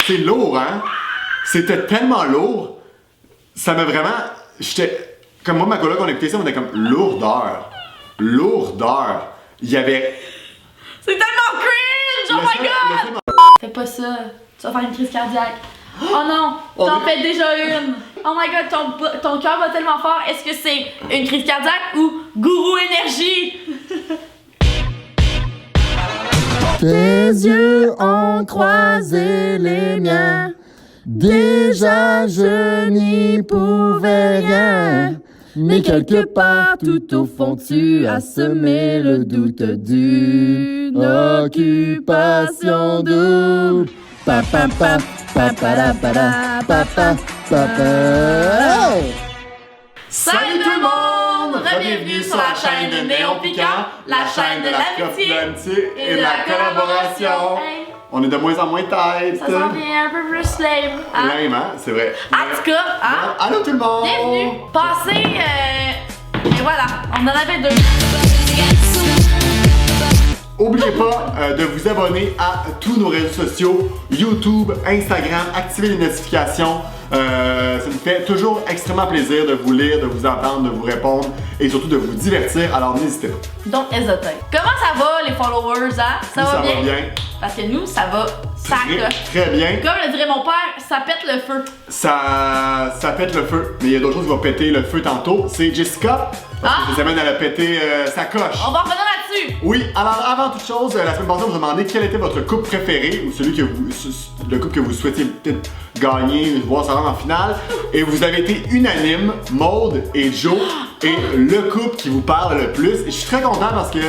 C'est lourd, hein? C'était tellement lourd. Ça m'a vraiment... J'étais... Comme moi, ma coloc, on écoutait ça, on était comme lourdeur. Lourdeur. Il y avait... C'est tellement cringe! Oh my god! Fais pas ça. Tu vas faire une crise cardiaque. Oh non! T'en fais déjà une! Oh my god, ton cœur va tellement fort. Est-ce que c'est une crise cardiaque ou gourou énergie? Tes yeux ont croisé les miens. Déjà je n'y pouvais rien. Mais quelque part tout au fond tu as semé le doute d'une occupation double. Papa papa papa papa papa papa. Salut tout le monde! Bienvenue sur la chaîne de Néon Piquant, la chaîne de l'amitié et de la collaboration. Hey. On est de moins en moins tête. Ça s'en vient un peu plus lame. Hein? Lame, hein? C'est vrai. En tout cas, hein? Allô tout le monde! Bienvenue! Passez, et voilà, on en avait deux. N'oubliez pas de vous abonner à tous nos réseaux sociaux, YouTube, Instagram, activez les notifications. Ça nous fait toujours extrêmement plaisir de vous lire, de vous entendre, de vous répondre et surtout de vous divertir, alors n'hésitez pas. Donc, hésitez. Comment ça va les followers, hein? Ça va bien? Ça va bien. Parce que nous, ça va, ça coche. Très bien. Comme le dirait mon père, ça pète le feu. Ça pète le feu, mais il y a d'autres choses qui vont péter le feu tantôt. C'est Jessica, parce que cette semaine elle a pété sa coche. On va revenir là-dessus. Oui, alors avant toute chose, la semaine passée on vous a demandé quel était votre couple préféré ou celui que le couple que vous souhaitiez peut-être gagner, voir se rendre en finale. Et vous avez été unanime, Maude et Joe, et le couple qui vous parle le plus. Et je suis très content parce que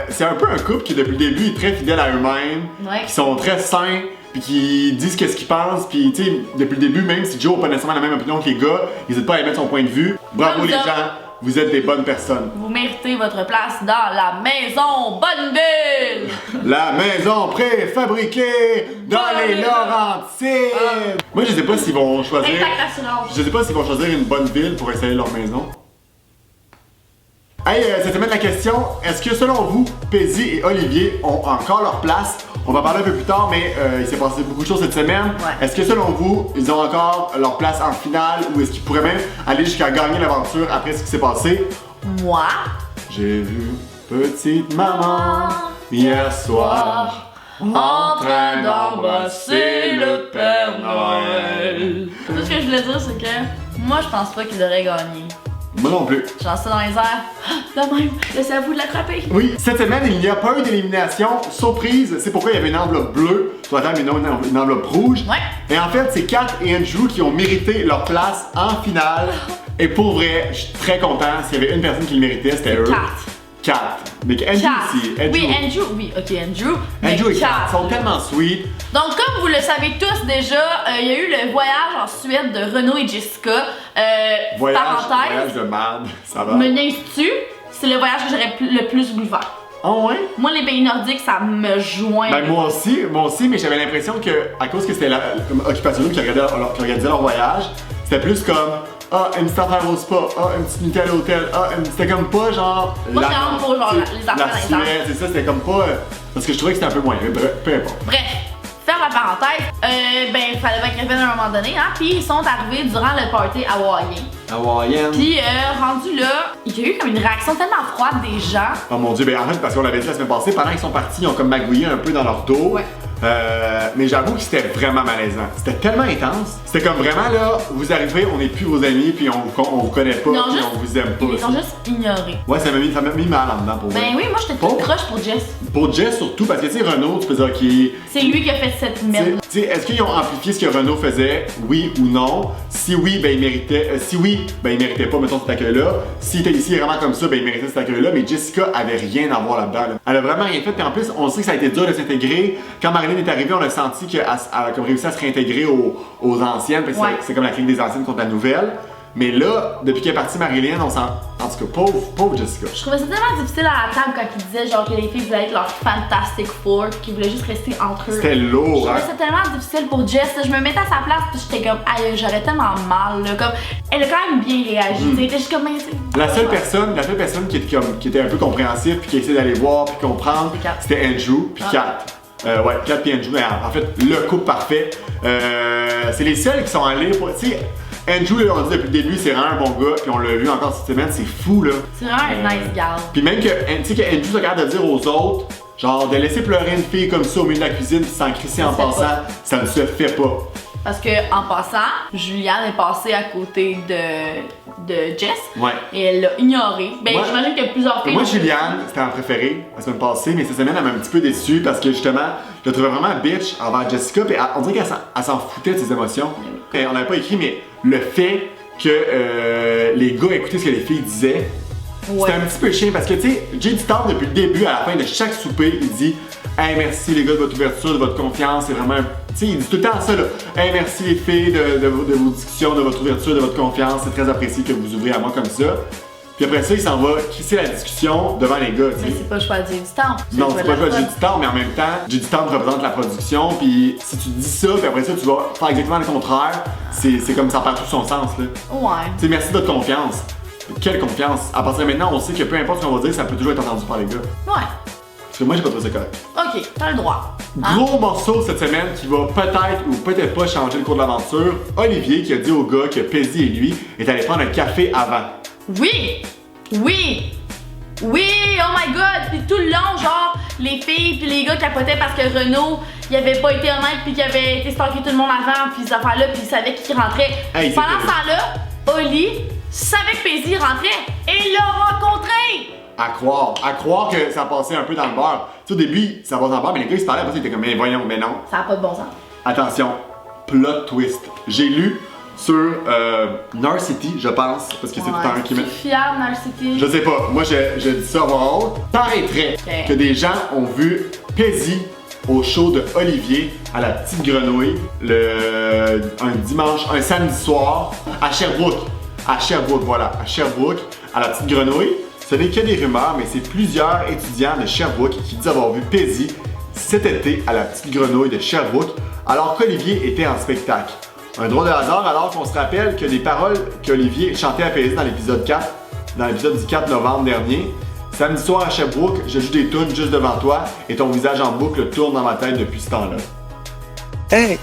c'est un peu un couple qui depuis le début est très fidèle à eux-mêmes, qui sont très sains, puis qui disent qu'est-ce qu'ils pensent, puis tu sais, depuis le début, même si Joe n'a pas nécessairement la même opinion que les gars, ils n'hésitent pas à émettre son point de vue. Bravo les gens, vous êtes des bonnes personnes. Vous méritez votre place dans la maison Bonneville! La maison préfabriquée dans les Laurentides! Moi, je sais pas s'ils vont choisir. Je sais pas s'ils vont choisir une bonne ville pour installer leur maison. Hey, cette semaine, la question, est-ce que selon vous, Paisy et Olivier ont encore leur place? On va parler un peu plus tard, mais il s'est passé beaucoup de choses cette semaine. Ouais. Est-ce que selon vous, ils ont encore leur place en finale ou est-ce qu'ils pourraient même aller jusqu'à gagner l'aventure après ce qui s'est passé? Moi? J'ai vu petite maman hier soir en train d'embrasser le Père Noël. Tout ce que je voulais dire, c'est que moi, je pense pas qu'ils auraient gagné. Moi non plus. Je lance ça dans les airs. De même, laissez à vous de l'attraper. Oui, cette semaine, il n'y a pas eu d'élimination. Surprise, c'est pourquoi il y avait une enveloppe bleue sur la table et non une enveloppe rouge. Ouais. Et en fait, c'est Kat et Andrew qui ont mérité leur place en finale. Et pour vrai, je suis très content. S'il y avait une personne qui le méritait, c'était eux. Kat. Mais Andrew aussi. Oui, Andrew. Oui, ok, Andrew. Andrew et Kat sont tellement sweet. Donc, comme vous le savez tous déjà, il y a eu le voyage en Suède de Renaud et Jessica. Voyage de merde, ça va. Me niaises-tu? C'est le voyage que j'aurais le plus voulu faire. Oh ouais? Moi, les pays nordiques, ça me joint. Ben moi aussi, mais j'avais l'impression que, à cause que c'était l'occupation qui organisait leur voyage, c'était plus comme une petite affaire au spa, une petite nuitée à l'hôtel, c'était comme pas genre. Moi, c'est vraiment pour genre les affaires d'instant. C'est ça, c'était comme pas. Parce que je trouvais que c'était un peu moins, peu importe. Bref. Faire la parenthèse, il fallait bien qu'ils reviennent à un moment donné, hein, puis ils sont arrivés durant le party hawaïen. Puis rendu là, il y a eu comme une réaction tellement froide des gens. Oh mon dieu, ben en fait, parce qu'on l'avait dit la semaine passée, pendant qu'ils sont partis, ils ont comme magouillé un peu dans leur dos. Ouais. Mais j'avoue que c'était vraiment malaisant. C'était tellement intense. C'était comme vraiment là, vous arrivez, on n'est plus vos amis, puis on vous connaît pas, puis on vous aime pas. Ils ont juste ignoré. Ouais, ça m'a mis mal en dedans pour moi. Ben oui, moi j'étais toute croche pour Jess. Pour Jess surtout, parce que tu sais, Renaud, tu peux dire qu'il. C'est lui qui a fait cette merde. Tu sais, est-ce qu'ils ont amplifié ce que Renaud faisait, oui ou non? Si oui, ben il méritait. Si oui, ben il méritait pas, mettons, cet accueil-là. S'il était ici vraiment comme ça, ben il méritait cet accueil-là. Mais Jessica avait rien à voir là-dedans. Là. Elle a vraiment rien fait, puis en plus, on sait que ça a été dur de s'intégrer. Quand Marilyn est arrivée, on a senti qu'elle a comme réussi à se réintégrer aux anciennes, parce que c'est comme la clique des anciennes contre la nouvelle. Mais là, depuis qu'elle est partie Marilyn, on sent. En tout cas, pauvre Jessica. Je trouvais ça tellement difficile à la table quand ils disaient genre que les filles voulaient être leur Fantastic Four, qu'ils voulaient juste rester entre eux. C'était lourd, Je trouvais ça tellement difficile pour Jess. Je me mettais à sa place puis j'étais comme, aïe, j'aurais tellement mal. Là, comme, elle a quand même bien réagi. J'étais juste comme, la seule personne qui était un peu compréhensive puis qui essayait d'aller voir puis comprendre, c'était Andrew puis Kat. Ouais, Kat et Andrew, en fait, le couple parfait. C'est les seuls qui sont allés pour. Tu sais, Andrew, là, on dit depuis le début, c'est vraiment un bon gars, puis on l'a vu encore cette semaine, c'est fou, là. C'est vraiment un nice gal. Puis même que, tu sais, que Andrew se regarde de dire aux autres, genre, de laisser pleurer une fille comme ça au milieu de la cuisine, puis s'en crisser en passant, ça ne se fait pas. Parce que en passant, Juliane est passée à côté de Jess. Ouais. Et elle l'a ignoré. Ben, Moi- j'imagine qu'il y a plusieurs filles. Moi, Juliane, c'était ma préférée la semaine passée, mais cette semaine, elle m'a un petit peu déçue parce que justement, je la trouvais vraiment bitch envers Jessica, puis on dirait qu'elle s'en foutait de ses émotions. Et on n'avait pas écrit, mais le fait que les gars écoutaient ce que les filles disaient, Ouais. c'était un petit peu chiant parce que, tu sais, Jay Starr, depuis le début à la fin de chaque souper, il dit hey, merci les gars de votre ouverture, de votre confiance, c'est vraiment. Tu sais, il dit tout le temps ça là. Hey, merci les filles de vos discussions, de votre ouverture, de votre confiance, c'est très apprécié que vous ouvrez à moi comme ça. Puis après ça, il s'en va crisser la discussion devant les gars, tu sais. Mais c'est pas le choix de Jay du temps. Non, c'est pas le choix de Jay du temps, mais en même temps, Jay du temps représente la production, puis si tu dis ça, puis après ça, tu vas faire exactement le contraire, c'est comme ça perd tout son sens là. Ouais. Tu sais, merci de votre confiance. Quelle confiance? À partir de maintenant, on sait que peu importe ce qu'on va dire, ça peut toujours être entendu par les gars. Ouais. Parce que moi, j'ai pas trouvé ça correct. Ok, t'as le droit. Hein? Gros morceau cette semaine qui va peut-être ou peut-être pas changer le cours de l'aventure. Olivier qui a dit au gars que Paisy et lui est allé prendre un café avant. Oui! Oui! Oui! Oh my god! Puis tout le long, genre, les filles puis les gars capotaient parce que Renaud, il avait pas été honnête puis qu'il avait été stalké tout le monde avant puis ces affaires-là puis il savait qui rentrait. Hey, Pendant c'était- ce temps-là, Oli savait que Paisy rentrait et l'a rencontré! À croire que ça passait un peu dans le beurre. Tu sais, au début, ça passait dans le beurre, mais les gars ils se parlaient, après ça, ils étaient comme, mais voyons, mais non. Ça a pas de bon sens. Attention, plot twist. J'ai lu sur Narcity, je pense, parce que c'est tout le temps un qui met. C'est fiable, Narcity. Je sais pas, moi je dis ça à voix haute. Paraîtrait Ok. que des gens ont vu Paisy au show de Olivier à la Petite Grenouille un samedi soir à Sherbrooke. À Sherbrooke, voilà, à Sherbrooke, à la Petite Grenouille. Ce n'est que des rumeurs, mais c'est plusieurs étudiants de Sherbrooke qui disent avoir vu Paisy cet été à la Petite Grenouille de Sherbrooke, alors qu'Olivier était en spectacle. Un drôle de hasard alors qu'on se rappelle que les paroles qu'Olivier chantait à Paisy dans l'épisode 4, dans l'épisode du 4 novembre dernier, samedi soir à Sherbrooke, je joue des tunes juste devant toi et ton visage en boucle tourne dans ma tête depuis ce temps-là. Hey!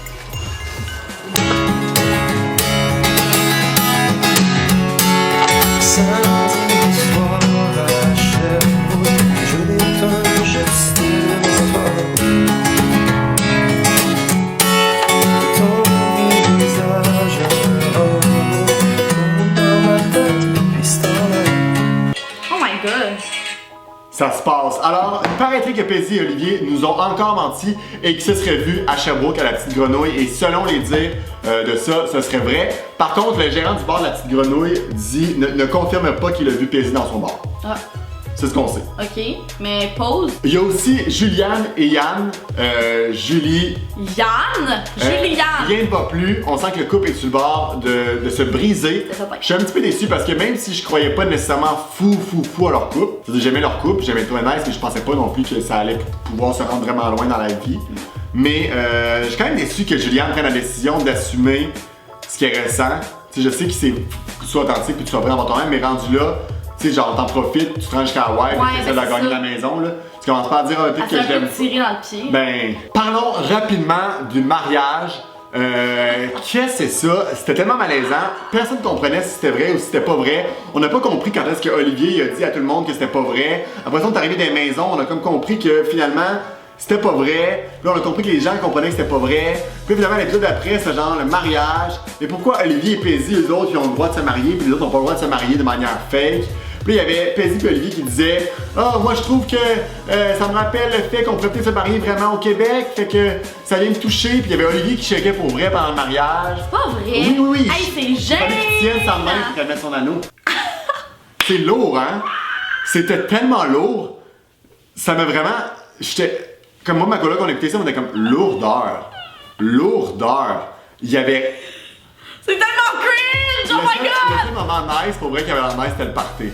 Samedi soir à Sherbrooke, je m'étonne juste devant toi. Ton visage en boucle dans ma tête depuis ce temps-là. Oh my god. Ça se passe. Alors, il paraîtrait que Paisy et Olivier nous ont encore menti et qu'ils se seraient vus à Sherbrooke à la Petite Grenouille. Et selon les dires de ça, ce serait vrai. Par contre, le gérant du bar de la Petite Grenouille dit, ne confirme pas qu'il a vu Paisy dans son bar. Ah, C'est ce qu'on sait. ok. Mais pause. Il y a aussi Juliane et Yann. Julie. Yann! Juliane! Rien ne va plus. On sent que le couple est sur le bord de se briser. C'est certain. Je suis un petit peu déçu parce que même si je croyais pas nécessairement fou à leur couple, c'est-à-dire j'aimais leur couple, j'aimais tout nice, mais je pensais pas non plus que ça allait pouvoir se rendre vraiment loin dans la vie. Mais je suis quand même déçu que Juliane prenne la décision d'assumer ce qu'elle ressent. Tu sais, je sais que c'est que tu sois authentique et que tu sois vrai envers toi-même, mais rendu là, tu sais, genre t'en profites, tu te rends jusqu'à Hawaï, Ouais, tu essaies de ben, la c'est gagner ça. de la maison, là. Tu commences pas à dire peut-être Elle que s'est je un peu l'aime. tirée dans le pied. Ben, parlons rapidement du mariage. Qu'est-ce que c'est ça? C'était tellement malaisant. Personne ne comprenait si c'était vrai ou si c'était pas vrai. On n'a pas compris quand est-ce que Olivier a dit à tout le monde que c'était pas vrai. Après ça, on est arrivé dans les maisons, on a comme compris que finalement, c'était pas vrai. Puis là, on a compris que les gens comprenaient que c'était pas vrai. Puis finalement, l'épisode d'après, c'est genre le mariage. Mais pourquoi Olivier et Paisy, eux autres, ils ont le droit de se marier, puis les autres n'ont pas le droit de se marier de manière fake? Puis là, il y avait Paisy et Olivier qui disaient ah, moi je trouve que ça me rappelle le fait qu'on pourrait peut-être se marier vraiment au Québec, fait que ça vient me toucher. Puis il y avait Olivier qui checkait pour vrai pendant le mariage. Pas vrai? Oui, oui, oui. Hey, c'est Il fallait qu'il tienne sa main gênant! pour qu'elle mette son anneau. C'est lourd, hein? C'était tellement lourd. Ça m'a vraiment. J'étais. Comme moi, ma coloc, on écoutait ça, on était comme lourdeur. Lourdeur. Il y avait. C'est tellement cringe! Oh my Le god! seul moment nice, pour vrai, qu'il y avait l'air nice, c'était le party.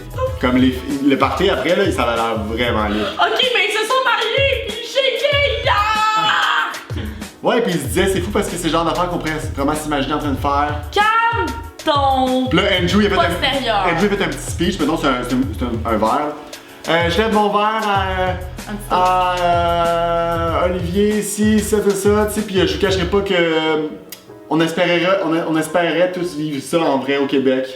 Comme le party après, là, ça avait l'air vraiment libre. Ok, mais ils se sont mariés! Puis ils shakeaient! Yeah! Ouais, puis il se disait, c'est fou parce que c'est le genre d'affaires qu'on pourrait vraiment s'imaginer en train de faire. Calme ton... Puis là, Andrew, il a fait Postérieur. Andrew a fait un petit speech, maintenant c'est un verre. Je lève mon verre Un petit toast. Olivier, si, ça, tu sais, puis je vous cacherai pas que on espérait tous vivre ça en vrai au Québec.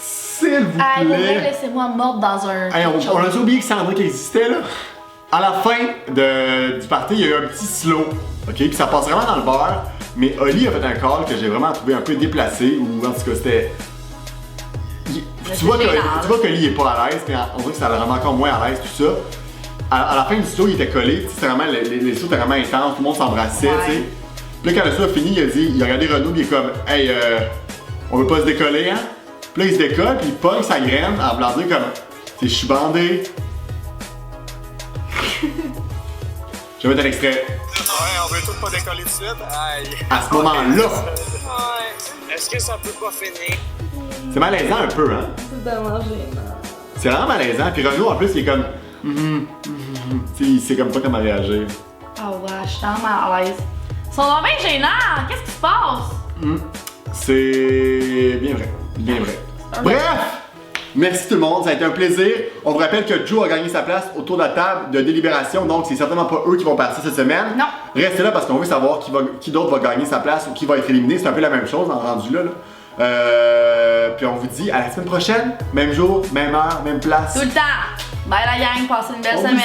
S'il vous Hey, pour vrai, plaît. laissez-moi morte dans un. Hey, on a oublié que Sandrick existait là. À la fin du party, il y a eu un petit slow, ok? Puis ça passe vraiment dans le beurre. Mais Oli a fait un call que j'ai vraiment trouvé un peu déplacé, ou en tout cas c'était. Tu vois que Oli est pas à l'aise, puis on dirait que ça le rend encore moins à l'aise tout ça. À la fin du slow, il était collé, c'était vraiment, les slows étaient vraiment intenses, tout le monde s'embrassait, tu sais. Puis là, quand le slow a fini, il a regardé Renaud, puis il est comme, hey, on veut pas se décoller, hein? Puis là, il se décolle, puis il pogne sa graine en voulant dire comme, je suis bandé. Je vais mettre un extrait. Ouais, on veut tous pas décoller de suite. Aïe. À ce moment-là, Ouais. Est-ce que ça peut pas finir? c'est malaisant un peu, hein? C'est tellement gênant. C'est vraiment malaisant. Puis Renaud, en plus, il est comme. Tu sais, il sait comme pas comment réagir. Ah ouais, je suis tellement à l'aise. Ils sont donc bien gênants! Qu'est-ce qui se passe? C'est bien vrai. Bien vrai. Bref! Merci tout le monde, ça a été un plaisir. On vous rappelle que Joe a gagné sa place autour de la table de délibération, donc c'est certainement pas eux qui vont partir cette semaine. Non. Restez là parce qu'on veut savoir qui d'autre va gagner sa place ou qui va être éliminé. C'est un peu la même chose en rendu là. Puis on vous dit à la semaine prochaine, même jour, même heure, même place. Tout le temps! Bye la gang, passez une belle On vous semaine! aime.